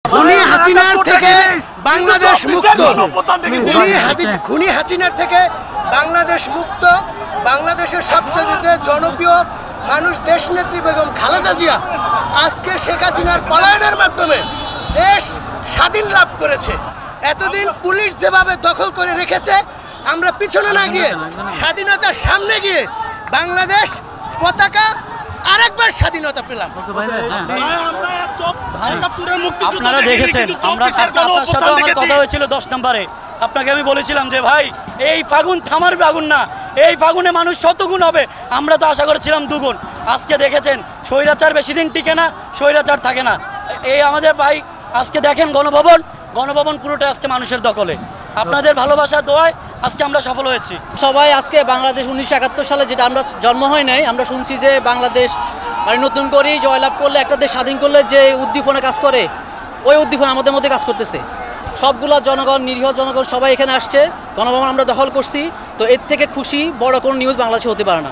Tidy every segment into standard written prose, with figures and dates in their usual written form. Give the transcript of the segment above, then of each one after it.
খুনি হাসিনার থেকে বাংলাদেশ মুক্ত, খুনি হাসিনার থেকে বাংলাদেশ মুক্ত। বাংলাদেশের সবচেয়ে জনপ্রিয় মানুষ দেশনেত্রী বেগম খালেদা জিয়া আজকে শেখ হাসিনার পলায়নের মাধ্যমে দেশ স্বাধীন লাভ করেছে। এতদিন পুলিশ যেভাবে দখল করে রেখেছে, আমরা পিছনে না গিয়ে স্বাধীনতার সামনে গিয়ে বাংলাদেশ পতাকা আরেকবার স্বাধীনতা পেলাম। আপনারা দেখেছেন, আপনার সাথে আমার কথা হয়েছিল 10 নম্বরে। আপনাকে আমি বলেছিলাম যে ভাই, এই ফাগুন থামার ফাগুন না, এই ফাগুনে মানুষ শতগুণ হবে। আমরা তো আশা করেছিলাম দুগুণ। আজকে দেখেছেন স্বৈরাচার বেশি দিন টিকে না, স্বৈরাচার থাকে না। এই আমাদের ভাই আজকে দেখেন গণভবন পুরোটা আজকে মানুষের দখলে। আপনাদের ভালোবাসা দোয়ায় আজকে আমরা সফল হয়েছি। সবাই আজকে বাংলাদেশ 1971 সালে, যেটা আমরা জন্ম হয় নাই, আমরা শুনছি যে বাংলাদেশ নতুন করেই জয়লাভ করলে, একটা দেশ স্বাধীন করলে যে উদ্দীপনা কাজ করে, ওই উদ্দীপনা আমাদের মধ্যে কাজ করতেছে। সবগুলা জনগণ, নিরীহ জনগণ সবাই এখানে আসছে, গণভবন আমরা দখল করছি। তো এর থেকে খুশি বড় কোনো নিউজ বাংলাদেশে হতে পারে না।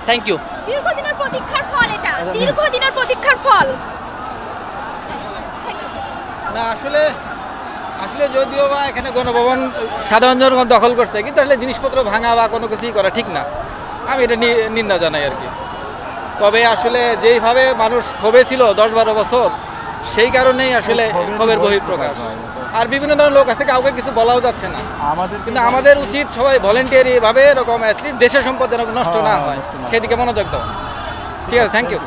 Thank you. দীর্ঘদিনের প্রতীক্ষার ফল এটা, দীর্ঘদিনের প্রতীক্ষার ফল। না আসলে যদিও বা এখানে গণভবন সাধারণ জনগণ দখল করছে, কিন্তু আসলে জিনিসপত্র ভাঙা বা কোনো কিছুই করা ঠিক না। আমি এটা নিন্দা জানাই আর কি। তবে আসলে যেইভাবে মানুষ ক্ষোভে ছিল 10-12 বছর, সেই কারণেই আসলে ক্ষোভের বহিঃপ্রকাশ। আর বিভিন্ন ধরনের লোক আছে, কাউকে কিছু বলাও যাচ্ছে না। কিন্তু আমাদের উচিত সবাই ভলেন্টিয়ারি ভাবে এরকম অ্যাটলিস্ট দেশের সম্পদ যেন নষ্ট না হয়, সেদিকে মনোযোগ দেওয়া। ঠিক আছে, থ্যাংক ইউ।